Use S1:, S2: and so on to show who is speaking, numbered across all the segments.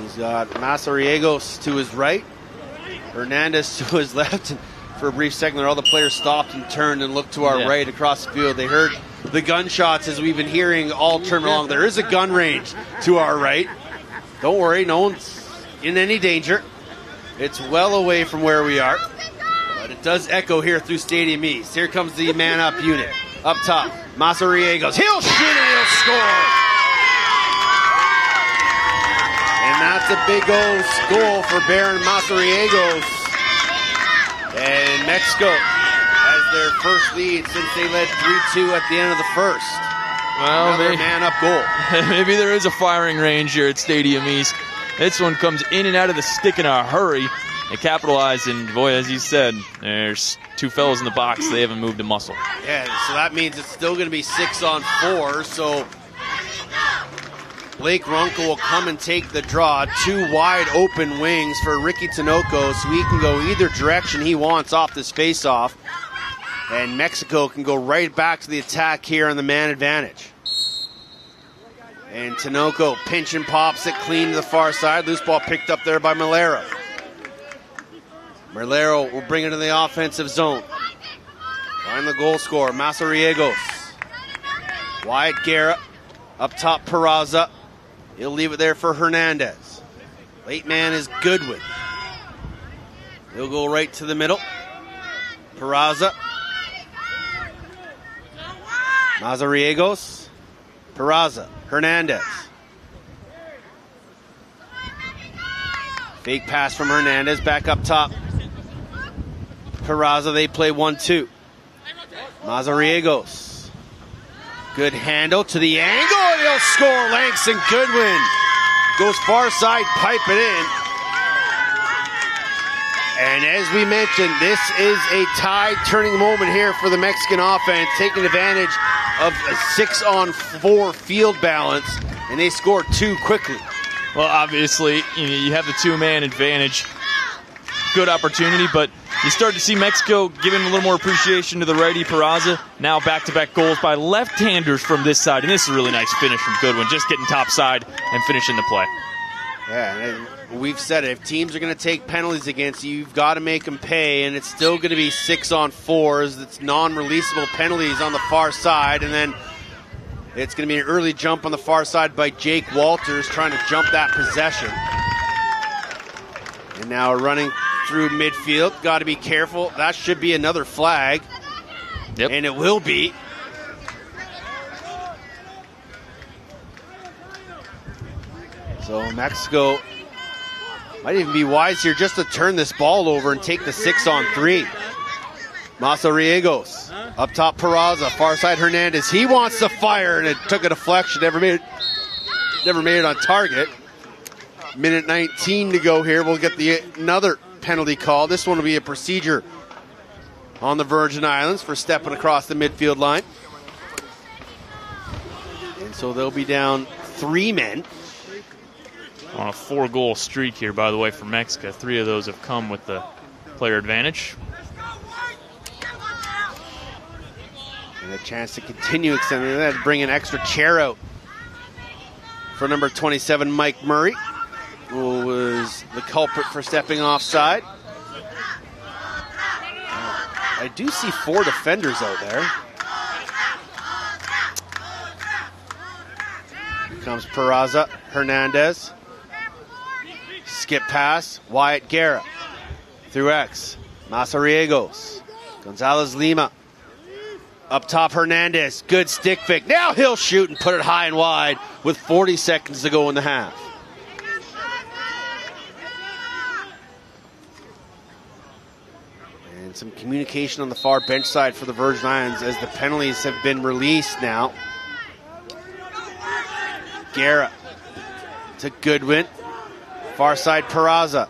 S1: He's got Mazariegos to his right, Hernandez to his left. And for a brief second, all the players stopped and turned and looked to our right across the field. They heard the gunshots, as we've been hearing all term long. There is a gun range to our right. Don't worry, no one's in any danger. It's well away from where we are, but it does echo here through Stadium East. Here comes the man-up unit. Up top, Mazariegos. He'll shoot and he'll score! And that's a big goal for Baron Mazariegos. And Mexico has their first lead since they led 3-2 at the end of the first.
S2: Well,
S1: another man-up goal.
S2: Maybe there is a firing range here at Stadium East. This one comes in and out of the stick in a hurry. They capitalize, and boy, as you said, there's two fellows in the box. They haven't moved a muscle.
S1: Yeah, so that means it's still going to be 6-on-4. So Blake Runkle will come and take the draw. Two wide open wings for Ricky Tinoco, so he can go either direction he wants off this face-off. And Mexico can go right back to the attack here on the man advantage. And Tinoco pinch and pops it clean to the far side. Loose ball picked up there by Malero. Malero will bring it in the offensive zone. Find the goal scorer, Mazariegos. Wyatt Guerra. Up top, Peraza. He'll leave it there for Hernandez. Late man is Goodwin. He'll go right to the middle. Peraza. Mazariegos. Peraza. Hernandez. Fake pass from Hernandez. Back up top. Peraza, they play 1-2. Mazariegos. Good handle to the angle, and he'll score. Langston Goodwin goes far side, pipe it in. And as we mentioned, this is a tide-turning moment here for the Mexican offense, taking advantage of a 6-on-4 field balance, and they score two quickly.
S2: Well, obviously, you have the two-man advantage. Good opportunity, but you start to see Mexico giving a little more appreciation to the righty Peraza. Now back-to-back goals by left-handers from this side, and this is a really nice finish from Goodwin, just getting top side and finishing the play.
S1: Yeah, and we've said it. If teams are going to take penalties against you, you've got to make them pay, and it's still going to be 6-on-4s. It's non-releasable penalties on the far side, and then it's going to be an early jump on the far side by Jake Walters trying to jump that possession. And now running through midfield. Got to be careful. That should be another flag.
S2: Yep.
S1: And it will be. So Mexico might even be wise here just to turn this ball over and take the 6-on-3. Mazariegos. Up top, Peraza. Far side, Hernandez. He wants to fire, and it took a deflection. Never made it on target. Minute 19 to go here. We'll get another penalty call. This one will be a procedure on the Virgin Islands for stepping across the midfield line. And so they'll be down 3 men.
S2: On a 4-goal streak here, by the way, for Mexico. 3 of those have come with the player advantage.
S1: And a chance to continue extending that, to bring an extra chair out for number 27, Mike Murray, who was the culprit for stepping offside. I do see 4 defenders out there. Here comes Peraza, Hernandez. Skip pass, Wyatt Guerra through X. Mazariegos, Gonzalez Lima. Up top, Hernandez, good stick fake. Now he'll shoot and put it high and wide with 40 seconds to go in the half. And some communication on the far bench side for the Virgin Islands as the penalties have been released now. Guerra to Goodwin. Far side, Peraza.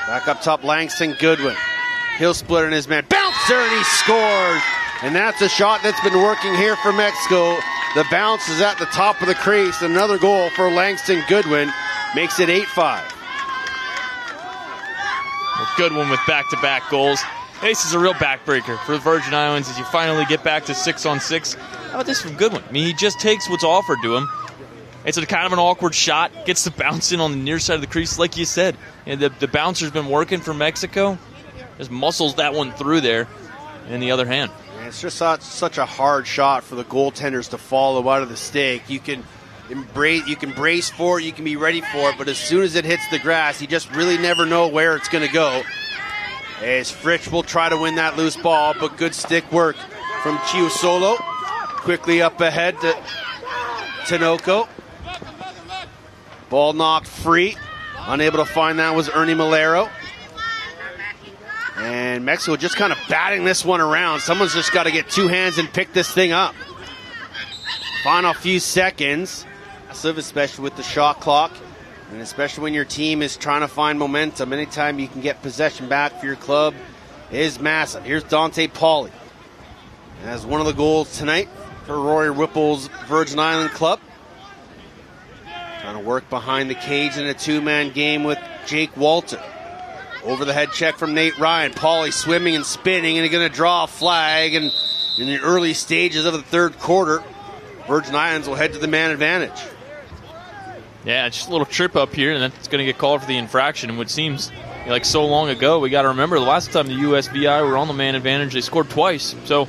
S1: Back up top, Langston Goodwin. He'll split in his man. Bouncer, and he scores. And that's a shot that's been working here for Mexico. The bounce is at the top of the crease. Another goal for Langston Goodwin. Makes it 8-5.
S2: Well, Goodwin with back-to-back goals. This is a real backbreaker for the Virgin Islands as you finally get back to 6-on-6. How about this from Goodwin? I mean, he just takes what's offered to him. It's a kind of an awkward shot. Gets the bounce in on the near side of the crease, like you said. And the bouncer's been working for Mexico. Just muscles that one through there in the other hand.
S1: And it's just such a hard shot for the goaltenders to follow out of the stake. You can brace for it, you can be ready for it, but as soon as it hits the grass, you just really never know where it's going to go. As Fritsch will try to win that loose ball, but good stick work from Chiusolo. Quickly up ahead to Tinoco. Ball knocked free. Unable to find that was Ernie Malero. And Mexico just kind of batting this one around. Someone's just got to get two hands and pick this thing up. Final few seconds. Especially with the shot clock. And especially when your team is trying to find momentum. Anytime you can get possession back for your club is massive. Here's Dante Pauly. As one of the goals tonight for Rory Whipple's Virgin Island club. Trying to work behind the cage in a two-man game with Jake Walter. Over the head check from Nate Ryan. Pauly swimming and spinning and going to draw a flag. And in the early stages of the third quarter, Virgin Islands will head to the man advantage.
S2: Yeah, just a little trip up here, and that's going to get called for the infraction. And what seems like so long ago, we got to remember the last time the USVI were on the man advantage, they scored twice. So,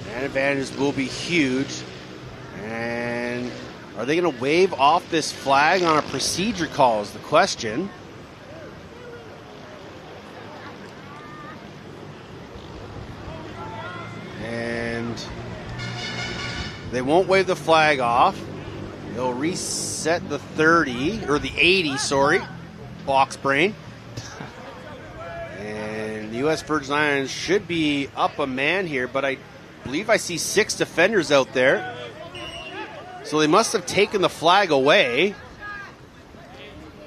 S1: man advantage will be huge. And are they going to wave off this flag on a procedure call is the question. And they won't wave the flag off. They'll reset the 30, or the 80, sorry. Box brain. And the U.S. Virgin Islands should be up a man here, but I believe I see 6 defenders out there. So they must have taken the flag away.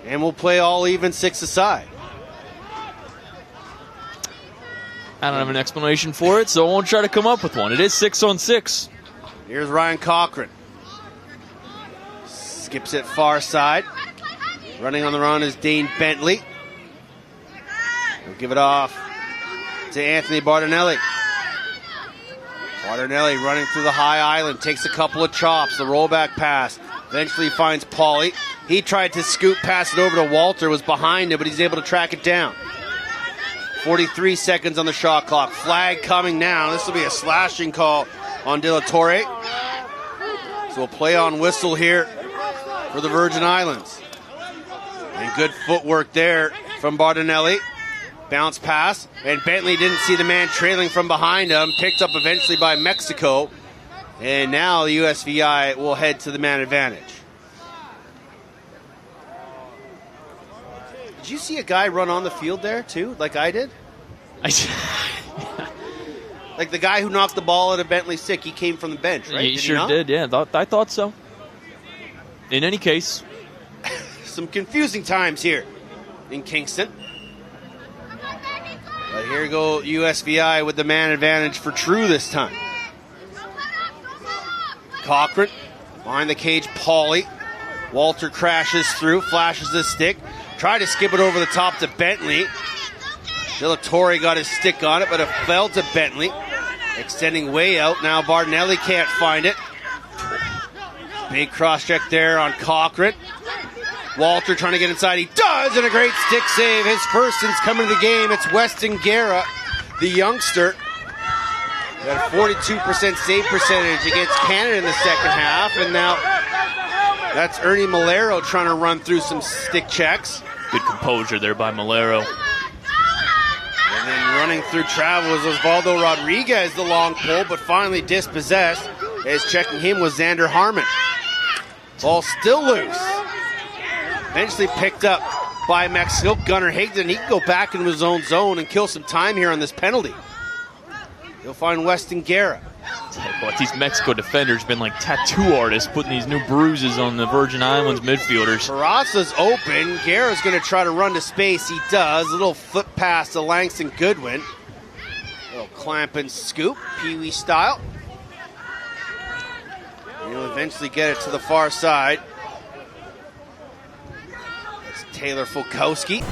S1: And we'll play all even 6 aside.
S2: I don't have an explanation for it, so I won't try to come up with one. It is 6-on-6.
S1: Here's Ryan Cochran. Skips it far side. Running on the run is Dane Bentley. He'll give it off to Anthony Bardinelli. Bardinelli running through the high island. Takes a couple of chops. The rollback pass. Eventually finds Pauly. He tried to scoop, pass it over to Walter. Was behind him, but he's able to track it down. 43 seconds on the shot clock. Flag coming now. This will be a slashing call on De La Torre. So we'll play on whistle here for the Virgin Islands. And good footwork there from Bardinelli. Bounce pass, and Bentley didn't see the man trailing from behind him. Picked up eventually by Mexico. And now the USVI will head to the man advantage. Did you see a guy run on the field there too, like I did? Like the guy who knocked the ball out of Bentley's stick, he came from the bench, right?
S2: He sure did, yeah. I thought so. In any case.
S1: Some confusing times here in Kingston. But here go USVI with the man advantage for true this time. Cochran behind the cage, Pauly. Walter crashes through, flashes his stick. Tried to skip it over the top to Bentley. De La Torre got his stick on it, but it fell to Bentley. Extending way out. Now Bardinelli can't find it. Big cross check there on Cochran. Walter trying to get inside. He does, and a great stick save. His first since coming to the game. It's Weston Guerra, the youngster. Got a 42% save percentage against Canada in the second half. And now that's Ernie Malero trying to run through some stick checks.
S2: Good composure there by Malero.
S1: And then running through travel was Osvaldo Rodriguez, the long pull, but finally dispossessed. As checking him was Xander Harmon. Ball still loose. Eventually picked up by Mexico. Gunnar Higdon, he can go back into his own zone and kill some time here on this penalty. He'll find Weston Guerra.
S2: But these Mexico defenders been like tattoo artists putting these new bruises on the Virgin Islands midfielders.
S1: Peraza's open. Guerra's going to try to run to space. He does. A little foot pass to Langston Goodwin. A little clamp and scoop, Pee-wee style. And he'll eventually get it to the far side. It's Taylor Fulkowski.